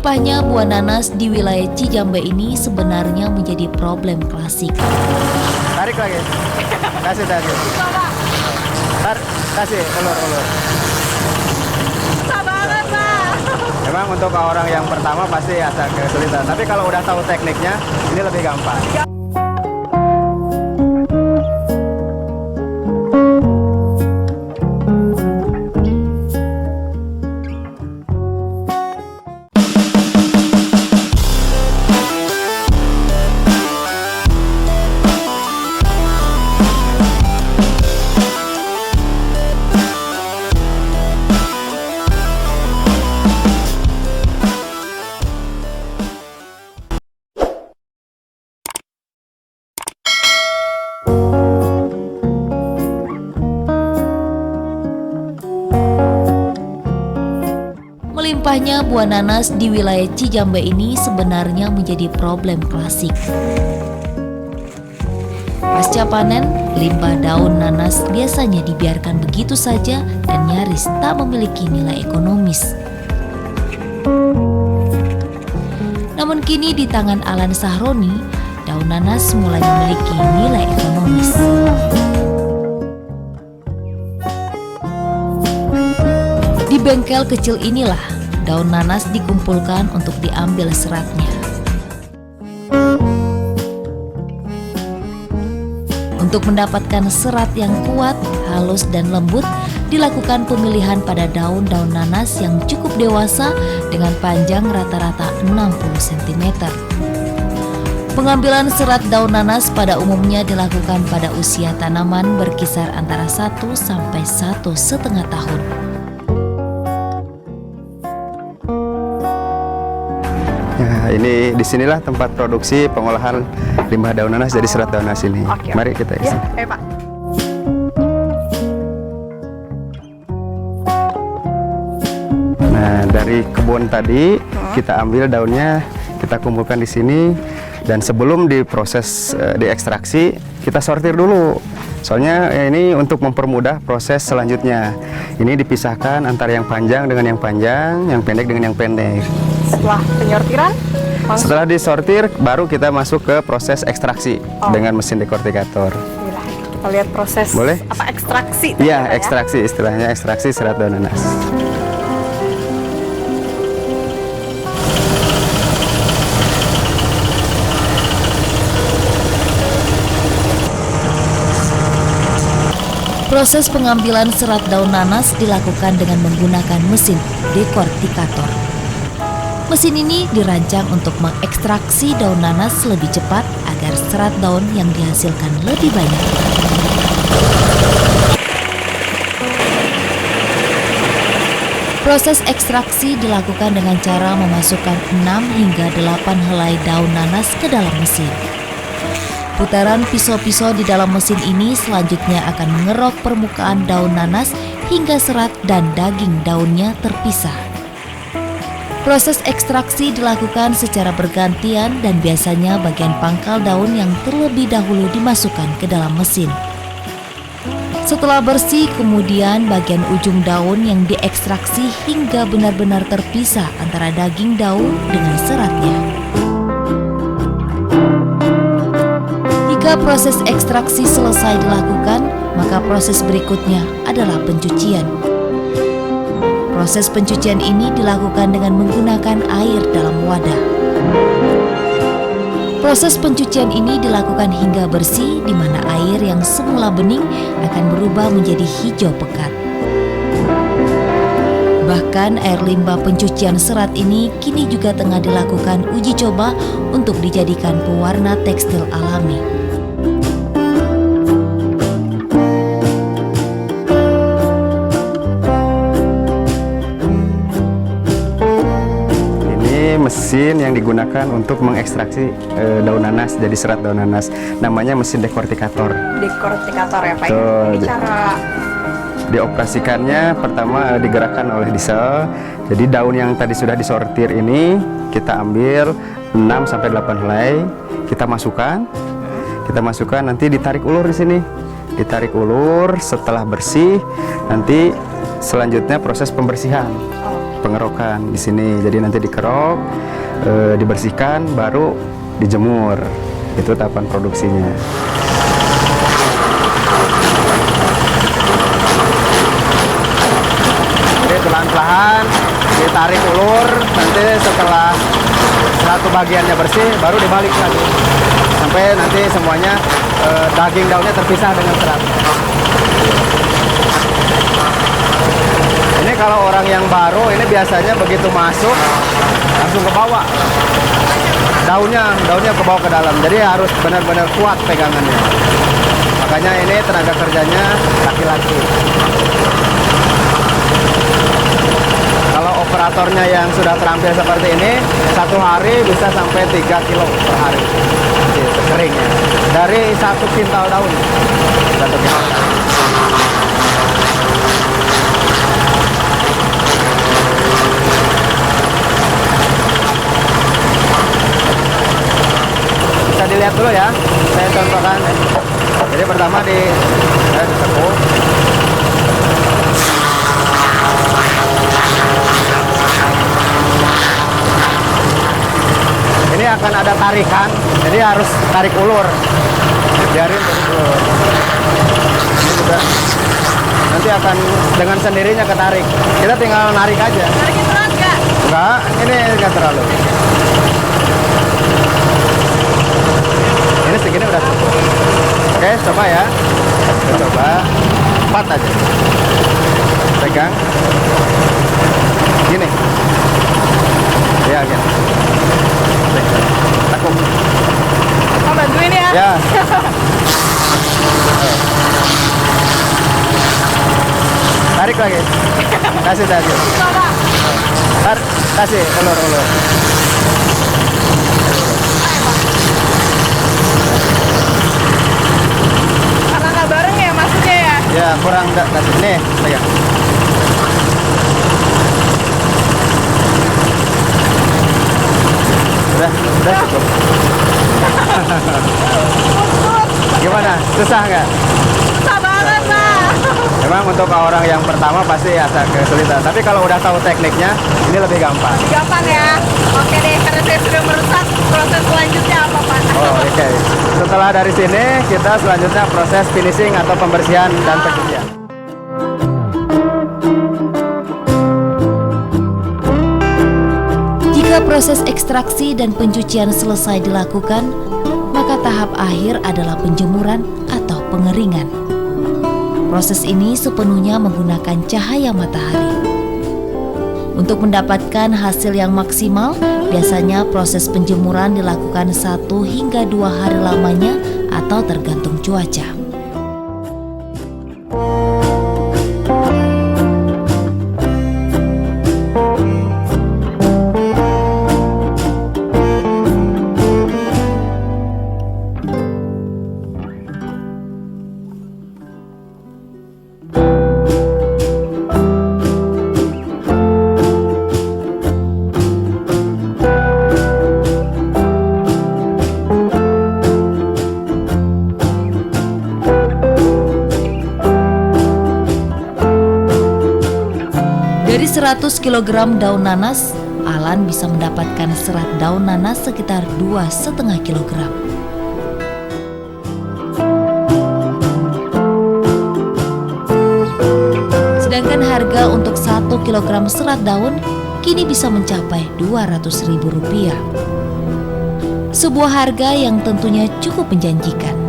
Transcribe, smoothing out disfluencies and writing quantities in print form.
Melimpahnya buah nanas di wilayah Cijambe ini sebenarnya menjadi problem klasik. Tarik lagi. Kasih. Kasih, ulur. Susah banget, Pak. Memang untuk orang yang pertama pasti agak kesulitan. Tapi kalau udah tahu tekniknya, ini lebih gampang. Melimpahnya buah nanas di wilayah Cijambe ini sebenarnya menjadi problem klasik. Pasca panen, limbah daun nanas biasanya dibiarkan begitu saja dan nyaris tak memiliki nilai ekonomis. Namun kini di tangan Alan Sahroni, daun nanas mulai memiliki nilai ekonomis. Di bengkel kecil inilah daun nanas dikumpulkan untuk diambil seratnya. Untuk mendapatkan serat yang kuat, halus dan lembut, dilakukan pemilihan pada daun-daun nanas yang cukup dewasa dengan panjang rata-rata 60 cm. Pengambilan serat daun nanas pada umumnya dilakukan pada usia tanaman berkisar antara 1 sampai 1,5 tahun. Ya, ini disinilah tempat produksi pengolahan limbah daun nanas jadi serat daun nanas ini. Oke. Mari kita isi. Ya, Pak. Nah, dari kebun tadi kita ambil daunnya, kita kumpulkan di sini, dan sebelum diproses diekstraksi, kita sortir dulu. Soalnya ini untuk mempermudah proses selanjutnya. Ini dipisahkan antara yang panjang dengan yang panjang, yang pendek dengan yang pendek. Setelah penyortiran, Setelah disortir, baru kita masuk ke proses ekstraksi dengan mesin dekortikator. kita lihat proses Boleh? apa ekstraksi. tadi, Iya, Pak, ya? ekstraksi, istilahnya ekstraksi serat daun nanas. Proses pengambilan serat daun nanas dilakukan dengan menggunakan mesin dekortikator. Mesin ini dirancang untuk mengekstraksi daun nanas lebih cepat agar serat daun yang dihasilkan lebih banyak. Proses ekstraksi dilakukan dengan cara memasukkan 6 hingga 8 helai daun nanas ke dalam mesin. Putaran pisau-pisau di dalam mesin ini selanjutnya akan mengerok permukaan daun nanas hingga serat dan daging daunnya terpisah. Proses ekstraksi dilakukan secara bergantian dan biasanya bagian pangkal daun yang terlebih dahulu dimasukkan ke dalam mesin. Setelah bersih, kemudian bagian ujung daun yang diekstraksi hingga benar-benar terpisah antara daging daun dengan seratnya. Jika proses ekstraksi selesai dilakukan, maka proses berikutnya adalah pencucian. Proses pencucian ini dilakukan dengan menggunakan air dalam wadah. Proses pencucian ini dilakukan hingga bersih, di mana air yang semula bening akan berubah menjadi hijau pekat. Bahkan air limbah pencucian serat ini kini juga tengah dilakukan uji coba untuk dijadikan pewarna tekstil alami. Mesin yang digunakan untuk mengekstraksi daun nanas jadi serat daun nanas, namanya mesin dekortikator. Dekortikator ya Pak. Betul. Ini cara dioperasikannya pertama digerakkan oleh diesel. Jadi daun yang tadi sudah disortir ini kita ambil 6-8 helai, kita masukkan nanti ditarik ulur di sini. Ditarik ulur, setelah bersih nanti selanjutnya proses pembersihan. pengerokan di sini. Jadi nanti dikerok, dibersihkan, baru dijemur. Itu tahapan produksinya. Jadi pelan-pelan ditarik ulur, nanti setelah satu bagiannya bersih, baru dibalik lagi. Sampai nanti semuanya daging daunnya terpisah dengan serat. Ini kalau orang yang baru, ini biasanya begitu masuk langsung ke bawah. Daunnya ke bawah ke dalam. Jadi harus benar-benar kuat pegangannya. Makanya ini tenaga kerjanya laki-laki. Kalau operatornya yang sudah terampil seperti ini, satu hari bisa sampai 3 kilo per hari. Keringnya dari 1 kintal daun. 1 kintal. Bisa dilihat dulu ya, saya contohkan. Jadi pertama saya ditekuk. Ini akan ada tarikan, jadi harus tarik ulur. Biarin tarik ulur. Ini juga nanti akan dengan sendirinya ketarik. Kita tinggal narik aja. Nariknya berat nggak? Enggak, ini nggak terlalu. Ini segini udah cukup. Oke, coba ya. Kita coba 4 aja. Pegang. Gini. Ya, gini. Takut. Mau bantuin ya? Ya. Tarik lagi. Kasih tadi. Coba. Kasih ulur. Karena nggak bareng ya maksudnya ya? Ya, kurang enggak kasih. Nih, pegang. Udah cukup. Gimana? Susah nggak? Susah banget lah. Memang untuk orang yang pertama pasti agak kesulitan. Tapi kalau udah tahu tekniknya, ini lebih gampang. Gampang ya. Oke deh, karena saya sudah merusak, proses selanjutnya apa Pak? Oh, oke. Setelah dari sini, kita selanjutnya proses finishing atau pembersihan dan pencucian. Jika proses ekstraksi dan pencucian selesai dilakukan, maka tahap akhir adalah penjemuran atau pengeringan. Proses ini sepenuhnya menggunakan cahaya matahari. Untuk mendapatkan hasil yang maksimal, biasanya proses penjemuran dilakukan 1 hingga 2 hari lamanya atau tergantung cuaca. Dari 100 kg daun nanas, Alan bisa mendapatkan serat daun nanas sekitar 2,5 kg. Sedangkan harga untuk 1 kg serat daun kini bisa mencapai Rp200.000. Sebuah harga yang tentunya cukup menjanjikan.